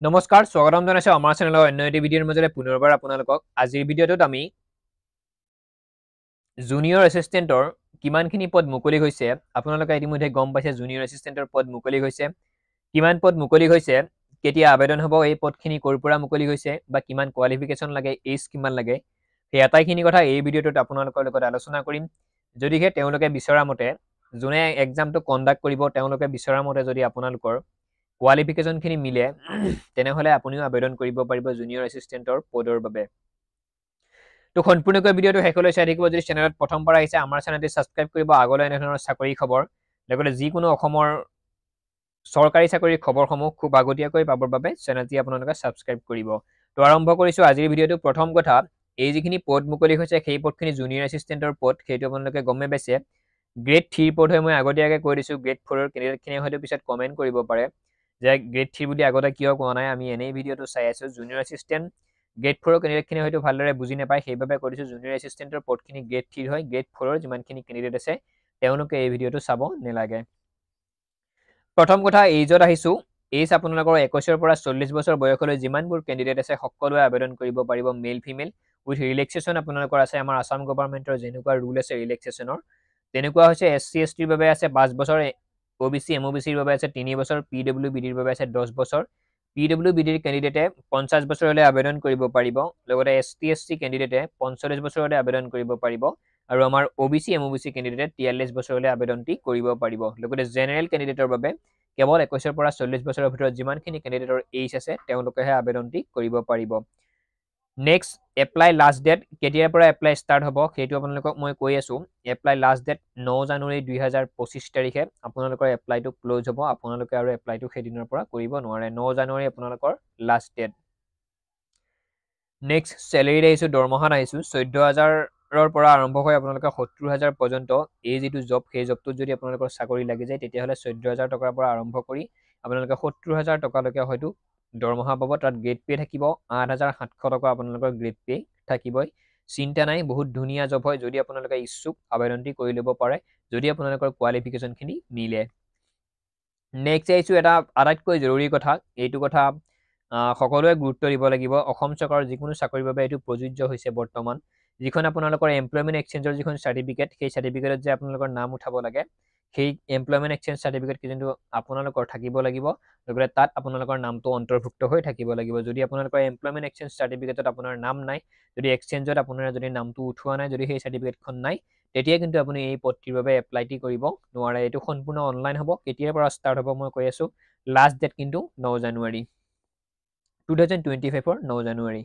নমস্কাৰ স্বাগতম জনাইছো আমাৰ চেনেলৰ অন্য এটি ভিডিঅ'ৰ মাজৰে পুনৰবাৰ আপোনালোকক আজিৰ ভিডিঅ'টোত আমি জুনিয়ৰ এছিষ্টেণ্টৰ কিমানখিনি পদ মুকলি হৈছে আপোনালোকে ইতিমধ্যে গম পাইছে জুনিয়ৰ এছিষ্টেণ্টৰ পদ মুকলি হৈছে কিমান পদ মুকলি হৈছে কেতিয়া আবেদন হ'ব এই পদখিনি ক'ৰ পৰা মুকলি হৈছে বা কিমান কোৱালিফিকেশ্যন লাগে এজ কিমান লাগে সেই আটাইখিনি কথা এই ভিডিঅ'টোত আপোনালোকৰ লগত আলোচনা কৰিম যদিহে তেওঁলোকে বিচৰা মতে যোনে এক্সামটো কণ্ডাক্ট কৰিব তেওঁলোকে বিচৰা মতে যদি আপোনালোকৰ কোৱালিফিকেশ্যনখিনি মিলে তেনেহ'লে আপুনিও আবেদন কৰিব পাৰিব জুনিয়ৰ এছিষ্টেণ্টৰ পদৰ বাবে তো সম্পূৰ্ণকৈ ভিডিঅ'টো শেষলৈ চাই থাকিব যদি চেনেলত প্ৰথমবাৰ আহিছে আমাৰ চেনেলটি ছাবস্ক্ৰাইব কৰিব আগলৈ এনেধৰণৰ চাকৰি খবৰ লগতে যিকোনো অসমৰ চৰকাৰী চাকৰিৰ খবৰসমূহ খুব আগতীয়াকৈ পাবৰ বাবে চেনেলটি আপোনালোকে ছাবস্ক্ৰাইব কৰিব তো আৰম্ভ কৰিছোঁ আজিৰ ভিডিঅ'টো প্ৰথম কথা এই যিখিনি পদ মুকলি হৈছে সেই পদখিনি জুনিয়ৰ এছিষ্টেণ্টৰ পদ সেইটো আপোনালোকে গমেই পাইছে গ্ৰেড 3 পদ হয় মই আগতীয়াকৈ কৈ দিছোঁ গ্ৰেড 4ৰ কেণ্ডিডেটখিনিয়ে হয়তো পিছত কমেণ্ট কৰিব পাৰে যে গ্ৰেড 3 বুলি আগতে কিয় কোৱা নাই আমি এনেই ভিডিঅ'টো চাই আছোঁ জুনিয়ৰ এছিষ্টেণ্ট গ্ৰেড 4ৰ কেণ্ডিডেটখিনি হয়তো ভালদৰে বুজি নাপায় সেইবাবে কৈ দিছোঁ জুনিয়ৰ এছিষ্টেণ্টৰ পদখিনি গ্ৰেড 3 হয় গ্ৰেড 4ৰ যিমানখিনি কেণ্ডিডেট আছে তেওঁলোকে এই ভিডিঅ'টো চাব নালাগে প্ৰথম কথা এইজত আহিছোঁ এইজ আপোনালোকৰ 21ৰ পৰা 40 বছৰ বয়সলৈ যিমানবোৰ কেণ্ডিডেট আছে সকলোৱে আবেদন কৰিব পাৰিব মেল ফিমেল উইথ ৰিলেক্সেশ্যন আপোনালোকৰ আছে আমাৰ আসাম গভৰ্ণমেণ্টৰ যেনেকুৱা ৰুল আছে ৰিলেক্সেশ্যনৰ তেনেকুৱা হৈছে SC STৰ বাবে আছে 5 বছৰ OBC MOBCৰ বাবে আছে 3 বছৰ PWBDৰ বাবে আছে 10 বছৰ PWBDৰ কেণ্ডিডেটে 50 বছৰলৈ আবেদন কৰিব পাৰিব লগতে ST SC কেণ্ডিডেটে 45 বছৰলৈ আবেদন কৰিব পাৰিব আৰু আমাৰ OBC MOBC কেণ্ডিডেটে 43 বছৰলৈ আবেদনটি কৰিব পাৰিব লগতে জেনেৰেল কেণ্ডিডেটৰ বাবে কেৱল 21ৰ পৰা 40 বছৰৰ ভিতৰত যিমানখিনি কেণ্ডিডেটৰ এইজ আছে তেওঁলোকেহে আবেদনটি কৰিব পাৰিব নেক্সট এপ্লাই লাষ্ট ডেট কেতিয়াৰ পৰা এপ্লাই ষ্টাৰ্ট হ'ব সেইটো আপোনালোকক মই কৈ আছোঁ এপ্লাই লাষ্ট ডেট 9 জানুৱাৰী 2025 তাৰিখে আপোনালোকৰ এপ্লাইটো ক্লোজ হ'ব আপোনালোকে আৰু এপ্লাইটো সেইদিনৰ পৰা কৰিব নোৱাৰে 9 জানুৱাৰী আপোনালোকৰ লাষ্ট ডেট নেক্সট চেলেৰীত আহিছোঁ দৰমহাত আহিছোঁ 14,000ৰ পৰা আৰম্ভ হৈ আপোনালোকে 70,000 পৰ্যন্ত এই যিটো জব সেই জবটোত যদি আপোনালোকৰ চাকৰি লাগি যায় তেতিয়াহ'লে 14,000 টকাৰ পৰা আৰম্ভ কৰি আপোনালোকে 70,000 টকালৈকে হয়তো দৰমহা পাব তাত গ্ৰেড পে থাকিব 8,700 টকা আপোনালোকৰ গ্ৰেড পে থাকিবই চিন্তা নাই বহুত ধুনীয়া জব হয় যদি আপোনালোকে ইচ্ছুক আবেদনটি কৰি ল'ব পাৰে যদি আপোনালোকৰ কোৱালিফিকেশ্যনখিনি মিলে নেক্সট আহিছোঁ এটা আটাইতকৈ জৰুৰী কথা এইটো কথা সকলোৱে গুৰুত্ব দিব লাগিব অসম চৰকাৰৰ যিকোনো চাকৰিৰ বাবে এইটো প্ৰযোজ্য হৈছে বৰ্তমান যিখন আপোনালোকৰ এমপ্লয়মেণ্ট এক্সচেঞ্জৰ যিখন চাৰ্টিফিকেট সেই চাৰ্টিফিকেটত যে আপোনালোকৰ নাম উঠাব লাগে সেই এমপ্লয়মেণ্ট এক্সচেঞ্জ চাৰ্টিফিকেট কিন্তু আপোনালোকৰ থাকিব লাগিব লগতে তাত আপোনালোকৰ নামটো অন্তৰ্ভুক্ত হৈ থাকিব লাগিব যদি আপোনালোকৰ এমপ্লয়মেণ্ট এক্সচেঞ্জ চাৰ্টিফিকেটত আপোনাৰ নাম নাই যদি এক্সচেঞ্জত আপোনাৰ যদি নামটো উঠোৱা নাই যদি সেই চাৰ্টিফিকেটখন নাই তেতিয়া কিন্তু আপুনি এই পদটিৰ বাবে এপ্লাইটি কৰিব নোৱাৰে এইটো সম্পূৰ্ণ অনলাইন হ'ব কেতিয়াৰ পৰা ষ্টাৰ্ট হ'ব মই কৈ আছোঁ লাষ্ট ডেট কিন্তু 9 জানুৱাৰী 2025ৰ 9 জানুৱাৰী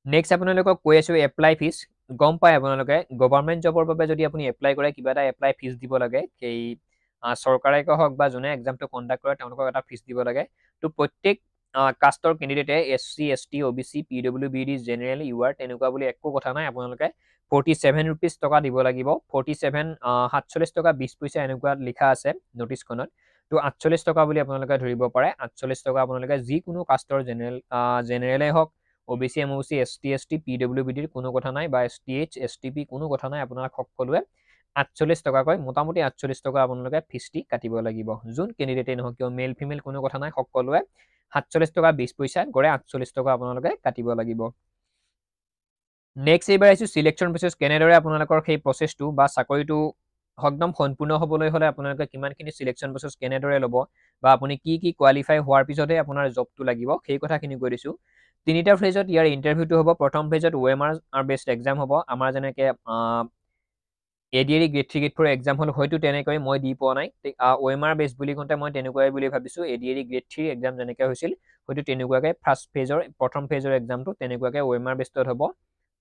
নেক্সট আপোনালোকক কৈ আছোঁ এপ্লাই ফিজ গম পায় আপোনালোকে গভৰ্ণমেণ্ট জবৰ বাবে যদি আপুনি এপ্লাই কৰে কিবা এটা এপ্লাই ফিজ দিব লাগে সেই চৰকাৰে হওক বা যোনে এক্সামটো কণ্ডাক্ট কৰে তেওঁলোকক এটা ফিজ দিব লাগে তো প্ৰত্যেক কাষ্টৰ কেণ্ডিডেটে SC ST OBC PWBD general UR তেনেকুৱা বুলি একো কথা নাই আপোনালোকে 47 ৰুপিজ টকা দিব লাগিব 47 টকা 20 পইচা এনেকুৱা লিখা আছে নটিছখনত তো 48 টকা বুলি আপোনালোকে ধৰিব পাৰে 48 টকা আপোনালোকে যিকোনো কাষ্টৰ জেনেৰেলে হওক OBC MOBC ST ST PWBDৰ কোনো কথা নাই বা STH STP কোনো কথা নাই আপোনালোক সকলোৱে 48 টকাকৈ মোটামুটি 48 টকা আপোনালোকে ফিজটি কাটিব লাগিব যোন কেণ্ডিডেটেই নহওক কিয় মেল ফিমেল কোনো কথা নাই সকলোৱে 47 টকা 20 পইচা গড়ে 48 টকা আপোনালোকে কাটিব লাগিব নেক্সট এইবাৰ আহিছোঁ চিলেকশ্যন প্ৰচেছ কেনেদৰে আপোনালোকৰ সেই প্ৰচেছটো বা চাকৰিটো একদম সম্পূৰ্ণ হ'বলৈ হ'লে আপোনালোকে কিমানখিনি চিলেকশ্যন প্ৰচেছ কেনেদৰে ল'ব বা আপুনি কি কি কোৱালিফাই হোৱাৰ পিছতহে আপোনাৰ জবটো লাগিব সেই কথাখিনি কৈ দিছোঁ তিনিটা ফেজত ইয়াৰ ইণ্টাৰভিউটো হ'ব প্ৰথম ফেজত OMR বেছড এক্সাম হ'ব আমাৰ যেনেকৈ ADRE গ্ৰেড 3 গ্ৰেড 4 এক্সাম হ'ল হয়তো তেনেকৈ মই দি পোৱা নাই OMR বেছ বুলি কওঁতে মই তেনেকুৱাই বুলি ভাবিছোঁ ADRE গ্ৰেড 3 এক্সাম যেনেকৈ হৈছিল হয়তো তেনেকুৱাকৈ ফাৰ্ষ্ট ফেজৰ প্ৰথম ফেজৰ এক্সামটো তেনেকুৱাকৈ OMR বেছডত হ'ব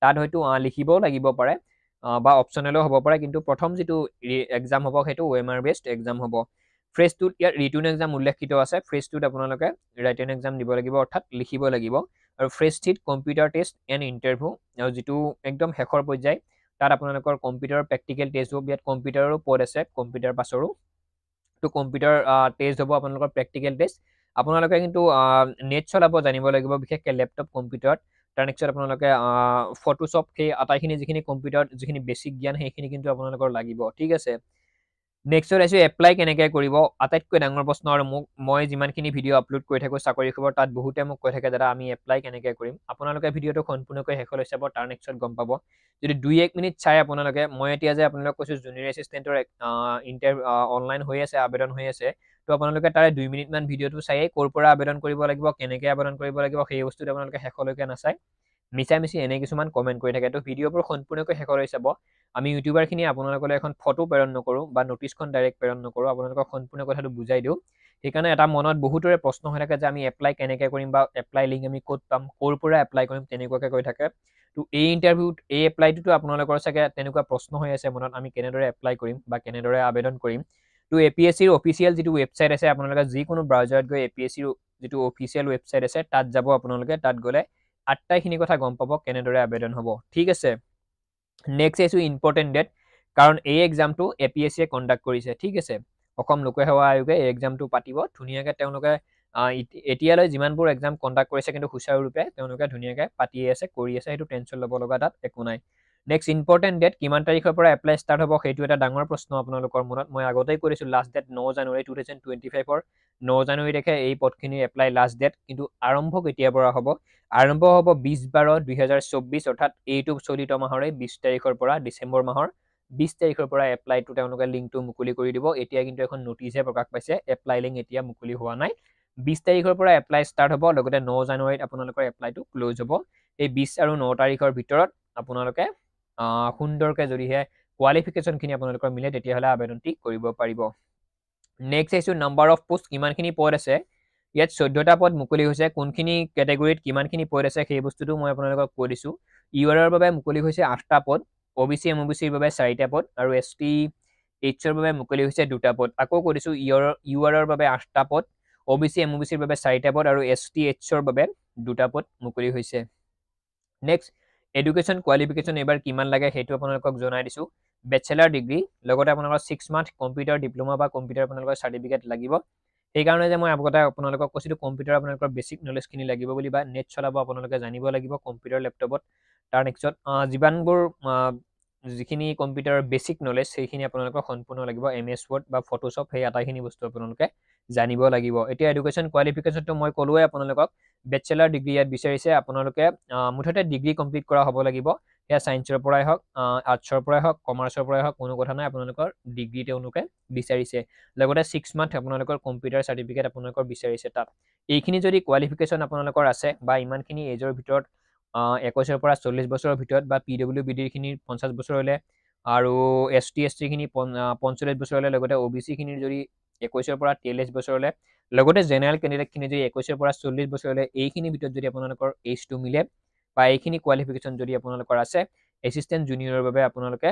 তাত হয়তো লিখিবও লাগিব পাৰে বা অপশ্যনেলো হ'ব পাৰে কিন্তু প্ৰথম যিটো এক্সাম হ'ব সেইটো OMR বেছড এক্সাম হ'ব ফেজ 2ত ইয়াত ৰিটেন এক্সাম উল্লেখিত আছে ফেজ 2ত আপোনালোকে ৰিটেন এক্সাম দিব লাগিব অৰ্থাৎ লিখিব লাগিব আৰু ফেজ 3ত কম্পিউটাৰ টেষ্ট এণ্ড ইণ্টাৰভিউ আৰু যিটো একদম শেষৰ পৰ্যায় তাত আপোনালোকৰ কম্পিউটাৰৰ প্ৰেক্টিকেল টেষ্ট হ'ব ইয়াত কম্পিউটাৰৰো পদ আছে কম্পিউটাৰ পাছৰো তো কম্পিউটাৰ টেষ্ট হ'ব আপোনালোকৰ প্ৰেক্টিকেল টেষ্ট আপোনালোকে কিন্তু নেট চলাব জানিব লাগিব বিশেষকৈ লেপটপ কম্পিউটাৰত তাৰ নেক্সট আপোনালোকে ফটোশ্বপ সেই আটাইখিনি যিখিনি কম্পিউটাৰত যিখিনি বেছিক জ্ঞান সেইখিনি কিন্তু আপোনালোকৰ লাগিব ঠিক আছে নেক্সট আছে এপ্লাই কেনেকৈ কৰিব আটাইতকৈ ডাঙৰ প্ৰশ্ন আৰু মই যিমানখিনি ভিডিঅ' আপলোড কৰি থাকোঁ চাকৰি খবৰ তাত বহুতে মোক কৈ থাকে দাদা আমি এপ্লাই কেনেকৈ কৰিম আপোনালোকে ভিডিঅ'টো সম্পূৰ্ণকৈ শেষলৈ চাব তাৰ নেক্সটত গম পাব যদি 2-1 মিনিট চাই আপোনালোকে মই এতিয়া যে আপোনালোকক কৈছোঁ জুনিয়ৰ এছিষ্টেণ্টৰ অনলাইন হৈ আছে আবেদন হৈ আছে তো আপোনালোকে তাৰে 2 মিনিটমান ভিডিঅ'টো চায়েই ক'ৰ পৰা আবেদন কৰিব লাগিব কেনেকৈ আবেদন কৰিব লাগিব সেই বস্তুটো আপোনালোকে শেষলৈকে নাচায় মিছামিছি এনে কিছুমান কমেণ্ট কৰি থাকে তো ভিডিঅ'বোৰ সম্পূৰ্ণকৈ শেষলৈ চাব আমি ইউটিউবাৰখিনি আপোনালোকলৈ এখন ফটো প্ৰেৰণ নকৰোঁ বা ন'টিছখন ডাইৰেক্ট প্ৰেৰণ নকৰোঁ আপোনালোকক সম্পূৰ্ণ কথাটো বুজাই দিওঁ সেইকাৰণে এটা মনত বহুতৰে প্ৰশ্ন হৈ থাকে যে আমি এপ্লাই কেনেকৈ কৰিম বা এপ্লাই লিংক আমি ক'ত পাম ক'ৰ পৰা এপ্লাই কৰিম তেনেকুৱাকৈ কৈ থাকে তো এই ইণ্টাৰভিউত এই এপ্লাইটোতো আপোনালোকৰ চাগে তেনেকুৱা প্ৰশ্ন হৈ আছে মনত আমি কেনেদৰে এপ্লাই কৰিম বা কেনেদৰে আবেদন কৰিম তো APSCৰ অফিচিয়েল যিটো ৱেবছাইট আছে আপোনালোকে যিকোনো ব্ৰাউজাৰত গৈ APSCৰ যিটো অফিচিয়েল ৱেবছাইট আছে তাত যাব আপোনালোকে তাত গ'লে আটাইখিনি কথা গম পাব কেনেদৰে আবেদন হ'ব ঠিক আছে নেক্সট আহিছোঁ ইম্পৰ্টেণ্ট ডেট কাৰণ এই এক্সামটো APSCয়ে কণ্ডাক্ট কৰিছে ঠিক আছে অসম লোকসেৱা আয়োগে এই এক্সামটো পাতিব ধুনীয়াকৈ তেওঁলোকে এতিয়ালৈ যিমানবোৰ এক্সাম কণ্ডাক্ট কৰিছে কিন্তু সুচাৰুৰূপে তেওঁলোকে ধুনীয়াকৈ পাতিয়ে আছে কৰি আছে সেইটো টেনশ্যন ল'ব লগা তাত একো নাই নেক্সট ইম্পৰ্টেণ্ট ডেট কিমান তাৰিখৰ পৰা এপ্লাই ষ্টাৰ্ট হ'ব সেইটো এটা ডাঙৰ প্ৰশ্ন আপোনালোকৰ মনত মই আগতেই কৰিছোঁ লাষ্ট ডেট 9 জানুৱাৰী 2025ৰ 9 জানুৱাৰী তাৰিখে এই পদখিনি এপ্লাই লাষ্ট ডেট কিন্তু আৰম্ভ কেতিয়াৰ পৰা হ'ব আৰম্ভ হ'ব 20/12/2024 অৰ্থাৎ এইটো চলিত মাহৰে 20 তাৰিখৰ পৰা ডিচেম্বৰ মাহৰ 20 তাৰিখৰ পৰা এপ্লাইটো তেওঁলোকে লিংকটো মুকলি কৰি দিব এতিয়া কিন্তু এখন নটিচহে প্ৰকাশ পাইছে এপ্লাই লিংক এতিয়া মুকলি হোৱা নাই 20 তাৰিখৰ পৰা এপ্লাই ষ্টাৰ্ট হ'ব লগতে 9 জানুৱাৰীত আপোনালোকৰ এপ্লাইটো ক্ল'জ হ'ব এই 20 আৰু 9 তাৰিখৰ ভিতৰত আপোনালোকে সুন্দৰকৈ যদিহে কোৱালিফিকেশ্যনখিনি আপোনালোকৰ মিলে তেতিয়াহ'লে আবেদনটি কৰিব পাৰিব নেক্সট আহিছোঁ নাম্বাৰ অফ পোষ্ট কিমানখিনি পদ আছে ইয়াত 14টা পদ মুকলি হৈছে কোনখিনি কেটেগৰীত কিমানখিনি পদ আছে সেই বস্তুটো মই আপোনালোকক কৈ দিছোঁ ইউআৰৰ বাবে মুকলি হৈছে 8টা পদ OBC MOBCৰ বাবে 4টা পদ আৰু ST Hৰ বাবে মুকলি হৈছে 2টা পদ আকৌ কৈ দিছোঁ ইউআৰৰ বাবে 8টা পদ OBC MOBCৰ বাবে 4টা পদ আৰু ST Hৰ বাবে 2টা পদ মুকলি হৈছে নেক্সট এডুকেশ্যন কোৱালিফিকেশ্যন এবাৰ কিমান লাগে সেইটো আপোনালোকক জনাই দিছোঁ বেচেলাৰ ডিগ্ৰী লগতে আপোনালোকৰ 6 মান্থ কম্পিউটাৰ ডিপ্ল'মা বা কম্পিউটাৰ আপোনালোকৰ চাৰ্টিফিকেট লাগিব সেইকাৰণে যে মই আগতে আপোনালোকক কৈছিলোঁ কম্পিউটাৰ আপোনালোকৰ বেছিক নলেজখিনি লাগিব বুলি বা নেট চলাব আপোনালোকে জানিব লাগিব কম্পিউটাৰ লেপটপত তাৰ নেক্সট যিমানবোৰ যিখিনি কম্পিউটাৰৰ বেছিক নলেজ সেইখিনি আপোনালোকৰ সম্পূৰ্ণ লাগিব MS Word বা ফটোশ্বপ সেই আটাইখিনি বস্তু আপোনালোকে জানিব লাগিব এতিয়া এডুকেশ্যন কোৱালিফিকেশ্যনটো মই ক'লোৱে আপোনালোকক বেচেলাৰ ডিগ্ৰী ইয়াত বিচাৰিছে আপোনালোকে মুঠতে ডিগ্ৰী কমপ্লিট কৰা হ'ব লাগিব সেয়া ছায়েন্সৰ পৰাই হওক আৰ্টছৰ পৰাই হওক কমাৰ্চৰ পৰাই হওক কোনো কথা নাই আপোনালোকৰ ডিগ্ৰী তেওঁলোকে বিচাৰিছে লগতে 6 মান্থ আপোনালোকৰ কম্পিউটাৰ চাৰ্টিফিকেট আপোনালোকৰ বিচাৰিছে তাত এইখিনি যদি কোৱালিফিকেশ্যন আপোনালোকৰ আছে বা ইমানখিনি এজৰ ভিতৰত 21ৰ পৰা 40 বছৰৰ ভিতৰত বা PWBDখিনিৰ 50 বছৰলৈ আৰু ST STখিনিৰ 45 বছৰলৈ লগতে OBCখিনিৰ যদি 21ৰ পৰা 43 বছৰলৈ লগতে জেনেৰেল কেণ্ডিডেটখিনি যদি 21ৰ পৰা 40 বছৰলৈ এইখিনি ভিতৰত যদি আপোনালোকৰ এজটো মিলে বা এইখিনি কোৱালিফিকেশ্যন যদি আপোনালোকৰ আছে এছিষ্টেণ্ট জুনিয়ৰৰ বাবে আপোনালোকে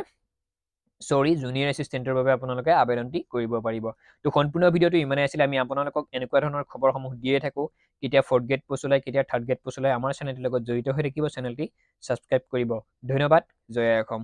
জুনিয়ৰ এছিষ্টেণ্টৰ বাবে আপোনালোকে আবেদনটি কৰিব পাৰিব তো সম্পূৰ্ণ ভিডিঅ'টো ইমানেই আছিলে আমি আপোনালোকক এনেকুৱা ধৰণৰ খবৰসমূহ দিয়ে থাকোঁ কেতিয়া 4th গ্ৰেড পোষ্ট ওলায় কেতিয়া 3rd গ্ৰেড পোষ্ট ওলায় আমাৰ চেনেলটিৰ লগত জড়িত হৈ থাকিব চেনেলটি ছাবস্ক্ৰাইব কৰিব ধন্যবাদ জয় অসম